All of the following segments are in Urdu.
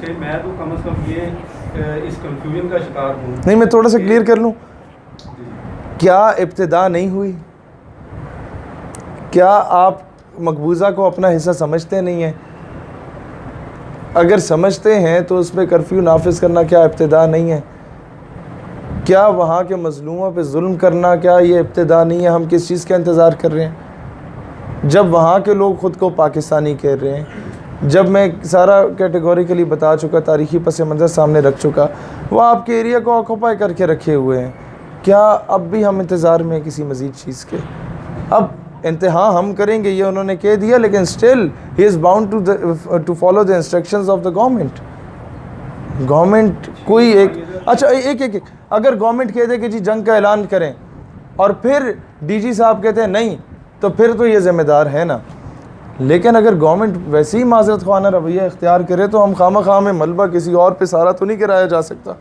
سے میں تو کم از کم یہ اس کنفیوژن کا شکار ہوں. نہیں میں تھوڑا سا کلیئر کر لوں, کیا ابتدا نہیں ہوئی؟ کیا آپ مقبوضہ کو اپنا حصہ سمجھتے نہیں ہیں؟ اگر سمجھتے ہیں تو اس پہ کرفیو نافذ کرنا کیا ابتدا نہیں ہے؟ کیا وہاں کے مظلوموں پہ ظلم کرنا کیا یہ ابتدا نہیں ہے؟ ہم کس چیز کا انتظار کر رہے ہیں جب وہاں کے لوگ خود کو پاکستانی کہہ رہے ہیں؟ جب میں سارا کیٹیگوریکلی بتا چکا, تاریخی پس منظر سامنے رکھ چکا, وہ آپ کے ایریا کو آکوپائی کر کے رکھے ہوئے ہیں. کیا اب بھی ہم انتظار میں ہیں کسی مزید چیز کے؟ اب انتہا ہم کریں گے یہ انہوں نے کہہ دیا, لیکن still he is bound to follow the instructions of the government. Government کوئی اچھا ایک اگر گورنمنٹ کہہ دے کہ جی جنگ کا اعلان کریں اور پھر ڈی جی صاحب کہتے ہیں نہیں, تو پھر تو یہ ذمہ دار ہے نا. لیکن اگر گورنمنٹ ویسے ہی معذرت خوانہ رویہ اختیار کرے تو ہم خواہ مخواہ میں ملبہ کسی اور پہ سارا تو نہیں گرایا جا سکتا.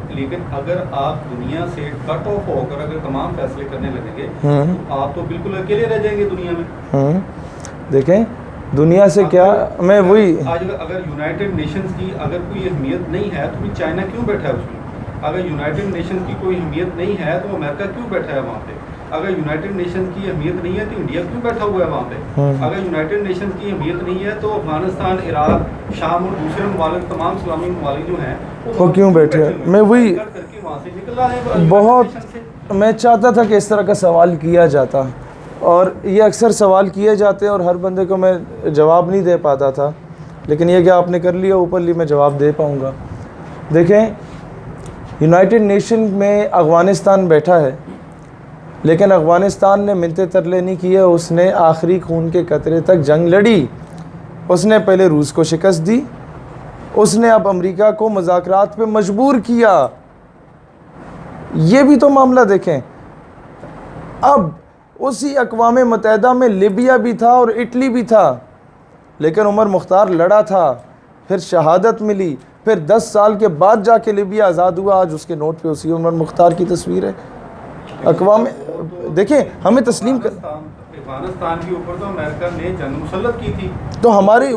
لیکن اگر آپ دنیا سے کٹ آف ہو کر اگر تمام فیصلے کرنے لگیں گے تو آپ تو بالکل اکیلے رہ جائیں گے دنیا میں. دیکھیں دنیا سے کیا, میں وہی آج اگر یونائٹڈ نیشنز کی اگر کوئی اہمیت نہیں ہے تو چائنا کیوں بیٹھا ہے اس میں؟ اگر یونائٹڈ نیشنز کی کوئی اہمیت نہیں ہے تو امریکہ کیوں بیٹھا ہے وہاں پہ؟ اگر یونائٹڈ نیشنز کی اہمیت نہیں ہے تو انڈیا کیوں بیٹھا ہوا ہے وہاں پہ؟ اگر یونائٹڈ نیشنز کی اہمیت نہیں ہے تو افغانستان, عراق, شام اور دوسرے ممالک, تمام اسلامی ممالک جو ہیں وہ کیوں بیٹھے ہیں؟ میں وہی بہت میں چاہتا تھا کہ اس طرح کا سوال کیا جاتا, اور یہ اکثر سوال کیے جاتے اور ہر بندے کو میں جواب نہیں دے پاتا تھا, لیکن یہ کہ آپ نے کر لیا اوپرلی میں جواب دے پاؤں گا. دیکھیں یونائٹڈ نیشن میں افغانستان بیٹھا ہے, لیکن افغانستان نے منتیں ترلے نہیں کیے, اس نے آخری خون کے قطرے تک جنگ لڑی. اس نے پہلے روس کو شکست دی, اس نے اب امریکہ کو مذاکرات پہ مجبور کیا. یہ بھی تو معاملہ دیکھیں. اب اسی اقوام متحدہ میں لیبیا بھی تھا اور اٹلی بھی تھا, لیکن عمر مختار لڑا تھا, پھر شہادت ملی, پھر 10 سال کے بعد جا کے لیبیا آزاد ہوا. آج اس کے نوٹ پہ اسی عمر مختار کی تصویر ہے. اقوام دیکھیں ہمیں تسلیم کر, افغانستان کے اوپر تو امریکہ نے جنگ مسلط کی تھی, تو ہمارے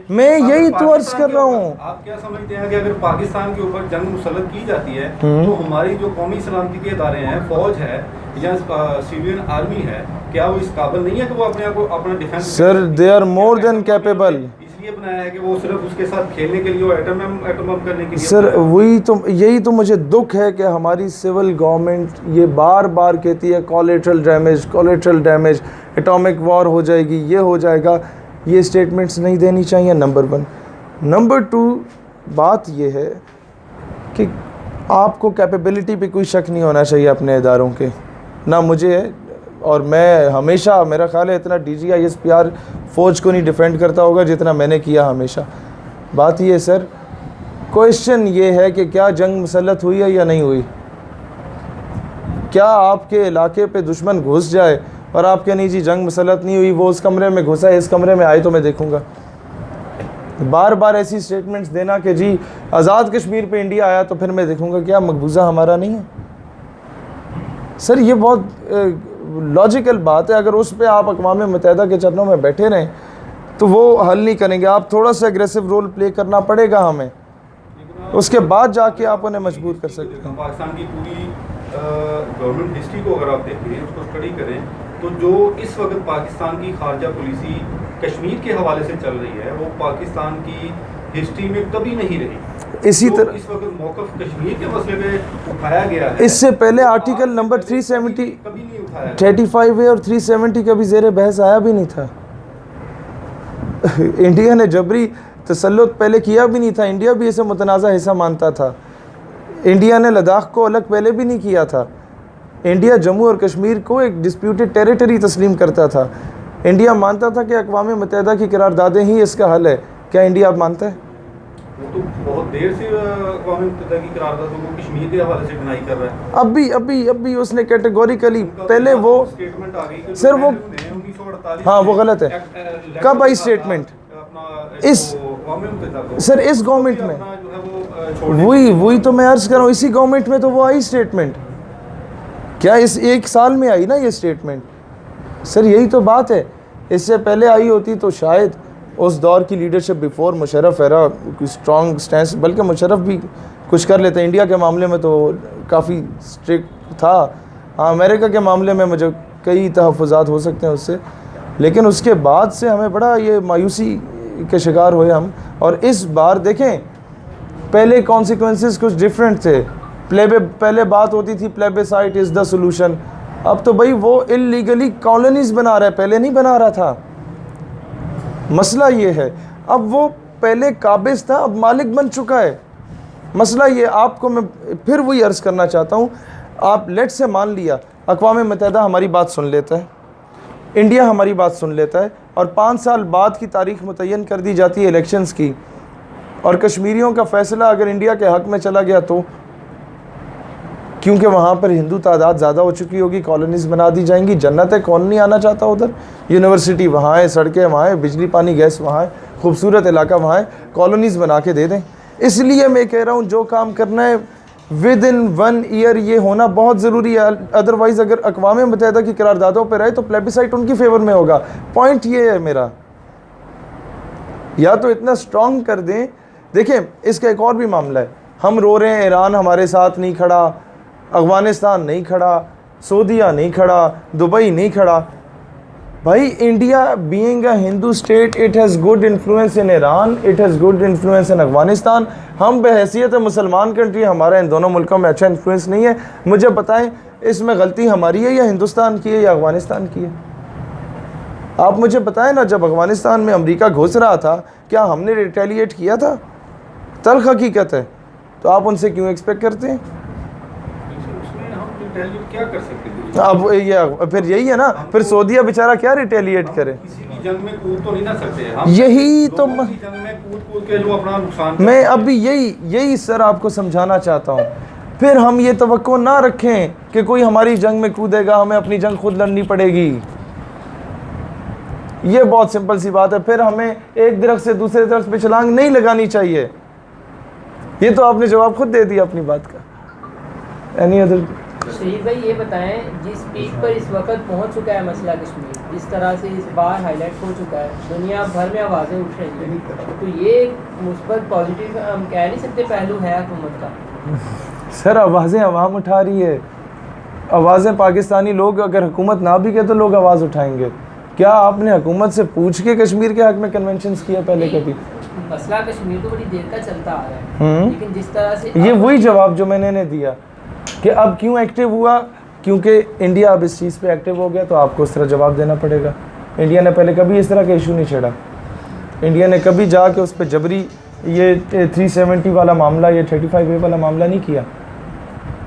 میں یہی تو عرض کر رہا ہوں. آپ کیا سمجھتے ہیں کہ اگر پاکستان کے اوپر جنگ مسلط کی جاتی ہے تو ہماری جو قومی سلامتی کے ادارے ہیں, فوج ہے یا سیوین آرمی ہے, کیا وہ اس قابل نہیں ہے کہ وہ اپنے آپ کو اپنا defence? Sir they are more than capable. اس لیے بنایا ہے کہ وہ صرف اس کے ساتھ کھیلنے کے لیے اور ایٹم بم کرنے کے لیے. سر وہی تو, یہی تو مجھے دکھ ہے کہ ہماری سول گورنمنٹ یہ بار بار کہتی ہے کولیٹرل ڈیمیج, اٹامک وار ہو جائے گی, یہ ہو جائے گا. یہ اسٹیٹمنٹس نہیں دینی چاہیے, نمبر 1. نمبر 2 بات یہ ہے کہ آپ کو کیپیبلٹی پہ کوئی شک نہیں ہونا چاہیے اپنے اداروں کے, نہ مجھے, اور میں ہمیشہ میرا خیال ہے اتنا D G I S P R فوج کو نہیں ڈیفینڈ کرتا ہوگا جتنا میں نے کیا ہمیشہ. بات یہ ہے سر, کویشچن یہ ہے کہ کیا جنگ مسلط ہوئی ہے یا نہیں ہوئی؟ کیا آپ کے علاقے پہ دشمن گھس جائے اور آپ کہ نہیں جی جنگ مسلط نہیں ہوئی, وہ اس کمرے میں گھسا ہے, اس کمرے میں آئے تو میں دیکھوں گا. بار بار ایسی اسٹیٹمنٹس دینا کہ جی آزاد کشمیر پہ انڈیا آیا تو پھر میں دیکھوں گا, کیا مقبوضہ ہمارا نہیں ہے؟ سر یہ بہت لاجیکل بات ہے. اگر اس پہ آپ اقوام متحدہ کے چرنوں میں بیٹھے رہیں تو وہ حل نہیں کریں گے. آپ تھوڑا سا اگریسو رول پلے کرنا پڑے گا ہمیں, اس کے بعد جا کے آپ انہیں مجبور کر سکتے ہیں. پاکستان کی پوری گورنمنٹ ہسٹری کو اگر آپ دیکھیں, اس کو اسٹڈی کریں, تو جو اس وقت پاکستان کی خارجہ پالیسی کشمیر کے حوالے سے چل رہی ہے وہ پاکستان کی ہسٹری میں کبھی نہیں رہی. اسی طرح اس وقت موقف کشمیر کے مسئلے پہ اٹھایا گیا ہے, اس سے پہلے آرٹیکل نمبر 370 کبھی نہیں اٹھایا. 35A اور 370 کا بھی زیر بحث آیا بھی نہیں تھا. انڈیا نے جبری تسلط پہلے کیا بھی نہیں تھا, انڈیا بھی اسے متنازع حصہ مانتا تھا. انڈیا نے لداخ کو الگ پہلے بھی نہیں کیا تھا. انڈیا جموں اور کشمیر کو ایک ڈسپیوٹڈ ٹیریٹری تسلیم کرتا تھا. انڈیا مانتا تھا کہ اقوام متحدہ کی قراردادیں ہی اس کا حل ہے. کیا انڈیا اب مانتا ہے؟ وہ تو بہت دیر سے اقوام متحدہ کی قراردادوں کو کشمیر کے حوالے سے ڈینائی کر رہا ہے. اب بھی اس نے کیٹیگوریکلی پہلے وہ اسٹیٹمنٹ آ گئی سر وہ ہاں وہ غلط ہے. کب آئی اسٹیٹمنٹ؟ اس سر اس گورنمنٹ میں وہی تو میں عرض کر رہا ہوں, اسی گورنمنٹ میں تو وہ آئی اسٹیٹمنٹ. کیا اس 1 سال میں آئی نا یہ اسٹیٹمنٹ؟ سر یہی تو بات ہے. اس سے پہلے آئی ہوتی تو شاید اس دور کی لیڈرشپ بیفور مشرف ایرا اسٹرانگ سٹینس، بلکہ مشرف بھی کچھ کر لیتے. انڈیا کے معاملے میں تو کافی اسٹرکٹ تھا. ہاں امریکہ کے معاملے میں مجھے کئی تحفظات ہو سکتے ہیں اس سے، لیکن اس کے بعد سے ہمیں بڑا یہ مایوسی کے شکار ہوئے ہم. اور اس بار دیکھیں پہلے کانسیکوینسز کچھ ڈفرینٹ تھے. پہلے بات ہوتی تھی پلیبیسائٹ از دا سولوشن. اب تو بھائی وہ اللیگلی کالونیز بنا رہا ہے، پہلے نہیں بنا رہا تھا. مسئلہ یہ ہے اب وہ پہلے قابض تھا، اب مالک بن چکا ہے. مسئلہ یہ آپ کو میں پھر وہی عرض کرنا چاہتا ہوں. آپ لیٹ سے مان لیا اقوام متحدہ ہماری بات سن لیتا ہے، انڈیا ہماری بات سن لیتا ہے، اور 5 سال بعد کی تاریخ متعین کر دی جاتی ہے الیکشنز کی، اور کشمیریوں کا فیصلہ اگر انڈیا کے حق میں چلا گیا تو کیونکہ وہاں پر ہندو تعداد زیادہ ہو چکی ہوگی، کالونیز بنا دی جائیں گی. جنت ہے، کون نہیں آنا چاہتا ادھر؟ یونیورسٹی وہاں ہے، سڑکیں وہاں ہے، بجلی پانی گیس وہاں ہے، خوبصورت علاقہ وہاں ہے، کالونیز بنا کے دے دیں. اس لیے میں کہہ رہا ہوں جو کام کرنا ہے ود ان 1 ایئر یہ ہونا بہت ضروری ہے. ادروائز اگر اقوام متحدہ کی قراردادوں پہ رہے تو پلیبیسائٹ ان کی فیور میں ہوگا. پوائنٹ یہ ہے میرا، یا تو اتنا سٹرونگ کر دیں. دیکھیں اس کا ایک اور بھی معاملہ ہے. ہم رو رہے ہیں ایران ہمارے ساتھ نہیں کھڑا، افغانستان نہیں کھڑا، سعودیہ نہیں کھڑا، دبئی نہیں کھڑا. بھائی India being a Hindu state it has good influence in Iran, it has good influence in Afghanistan. ہم بحیثیت مسلمان کنٹری، ہمارا ان دونوں ملکوں میں اچھا انفلوئنس نہیں ہے. مجھے بتائیں اس میں غلطی ہماری ہے یا ہندوستان کی ہے یا افغانستان کی ہے؟ آپ مجھے بتائیں نا. جب افغانستان میں امریکہ گھس رہا تھا کیا ہم نے ریٹیلیٹ کیا تھا؟ تلخ حقیقت ہے. تو آپ ان سے کیوں ایکسپیکٹ کرتے ہیں؟ کیا کر سکتے ہیں؟ اب یہ پھر یہی ہے نا، پھر سعودیہ بیچارہ کیا ریٹیلیٹ کرے؟ کسی کی جنگ میں کود تو نہیں نہ سکتے. یہی تو جنگ میں کود کے جو اپنا نقصان میں ابھی یہی سر آپ کو سمجھانا چاہتا ہوں. پھر ہم یہ توقع نہ رکھیں کہ کوئی ہماری جنگ میں کودے گا، ہمیں اپنی جنگ خود لڑنی پڑے گی. یہ بہت سمپل سی بات ہے. پھر ہمیں ایک درخت سے دوسرے درخت پہ چھلانگ نہیں لگانی چاہیے. یہ تو آپ نے جواب خود دے دیا اپنی بات کا. Any other? شہید بھائی یہ بتائیں جس پیک پر اس وقت پہنچ چکا ہے مسئلہ کشمیر، جس طرح سے اس بار ہائی لائٹ ہو چکا ہے، دنیا بھر میں آوازیں اٹھ رہی ہیں، تو یہ ایک مثبت پازیٹیو ہم کہہ نہیں سکتے پہلو ہے حکومت کا؟ سر آوازیں عوام اٹھا رہی ہے. آوازیں پاکستانی لوگ اگر حکومت نہ بھی کہ تو لوگ آواز اٹھائیں گے. کیا آپ نے حکومت سے پوچھ کے کشمیر کے حق میں کنونشنز کیا پہلے کبھی؟ مسئلہ کشمیر تو بڑی دیر کا چلتا آ رہا ہے، لیکن جس طرح سے یہ وہی جواب جو میں نے دیا کہ اب کیوں ایکٹیو ہوا، کیونکہ انڈیا اب اس چیز پہ ایکٹیو ہو گیا تو آپ کو اس طرح جواب دینا پڑے گا. انڈیا نے پہلے کبھی اس طرح کا ایشو نہیں چھیڑا. انڈیا نے کبھی جا کے اس پہ جبری یہ 370 والا معاملہ، یہ 35A والا معاملہ نہیں کیا.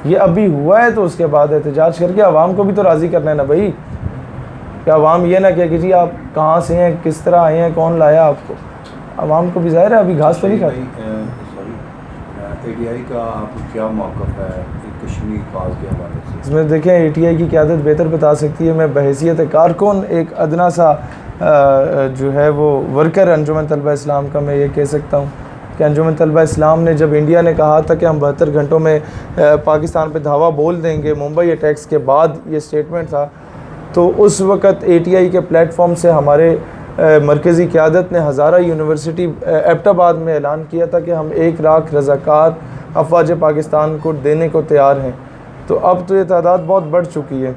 یہ ابھی ہوا ہے تو اس کے بعد احتجاج کر کے عوام کو بھی تو راضی کرنا ہے نا بھائی. کہ عوام یہ نہ کہ جی آپ کہاں سے ہیں، کس طرح آئے ہیں، کون لایا آپ کو. عوام کو بھی ظاہر ہے ابھی گھاس تو نہیں کھاتی. ATI کا آپ کو کیا موقف ہے کشمیر کاز کے حوالے سے؟ اس میں دیکھیں ATI کی قیادت بہتر بتا سکتی ہے. میں بحیثیت کارکن ایک ادنا سا جو ہے وہ ورکر انجمن طلبہ اسلام کا میں یہ کہہ سکتا ہوں کہ انجمن طلبہ اسلام نے جب انڈیا نے کہا تھا کہ ہم 72 گھنٹوں میں پاکستان پہ دھاوا بول دیں گے، ممبئی اٹیکس کے بعد یہ سٹیٹمنٹ تھا، تو اس وقت ATI کے پلیٹ فارم سے ہمارے مرکزی قیادت نے ہزارہ یونیورسٹی ایبٹ آباد میں اعلان کیا تھا کہ ہم 1 لاکھ رضاکار افواج پاکستان کو دینے کو تیار ہیں. تو اب تو یہ تعداد بہت بڑھ چکی ہے.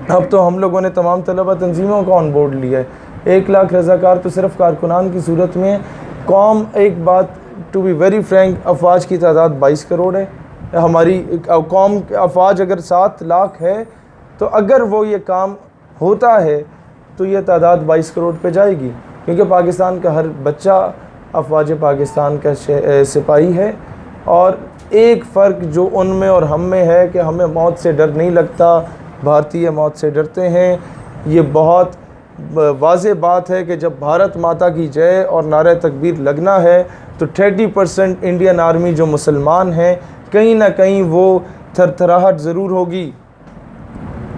اب تو ہم لوگوں نے تمام طلبہ تنظیموں کو آن بورڈ لیا ہے. 1 لاکھ رضاکار تو صرف کارکنان کی صورت میں. قوم ایک بات ٹو بی ویری فرینک، افواج کی تعداد 22 کروڑ ہے. ہماری قوم افواج اگر 7 لاکھ ہے تو اگر وہ یہ کام ہوتا ہے تو یہ تعداد 22 کروڑ پہ جائے گی، کیونکہ پاکستان کا ہر بچہ افواج پاکستان کا سپاہی ہے. اور ایک فرق جو ان میں اور ہم میں ہے کہ ہمیں موت سے ڈر نہیں لگتا، بھارتی موت سے ڈرتے ہیں. یہ بہت واضح بات ہے کہ جب بھارت ماتا کی جے اور نعرہ تکبیر لگنا ہے تو 30% انڈین آرمی جو مسلمان ہیں کہیں نہ کہیں وہ تھر تھراہٹ ضرور ہوگی،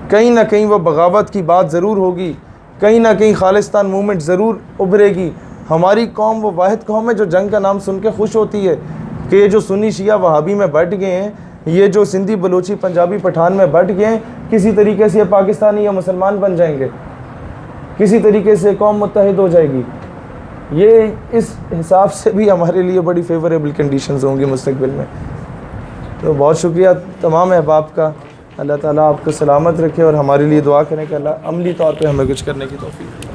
کہیں نہ کہیں وہ بغاوت کی بات ضرور ہوگی، کہیں نہ کہیں خالصتان موومنٹ ضرور ابھرے گی. ہماری قوم وہ واحد قوم ہے جو جنگ کا نام سن کے خوش ہوتی ہے کہ یہ جو سنی شیعہ وہابی میں بٹ گئے ہیں، یہ جو سندھی بلوچی پنجابی پٹھان میں بٹ گئے ہیں، کسی طریقے سے یہ پاکستانی یا مسلمان بن جائیں گے، کسی طریقے سے قوم متحد ہو جائے گی. یہ اس حساب سے بھی ہمارے لیے بڑی فیوریبل کنڈیشنز ہوں گی مستقبل میں. تو بہت شکریہ تمام احباب کا. اللہ تعالیٰ آپ کو سلامت رکھے اور ہمارے لیے دعا کریں کہ اللہ عملی طور پہ ہمیں کچھ کرنے کی توفیق دے.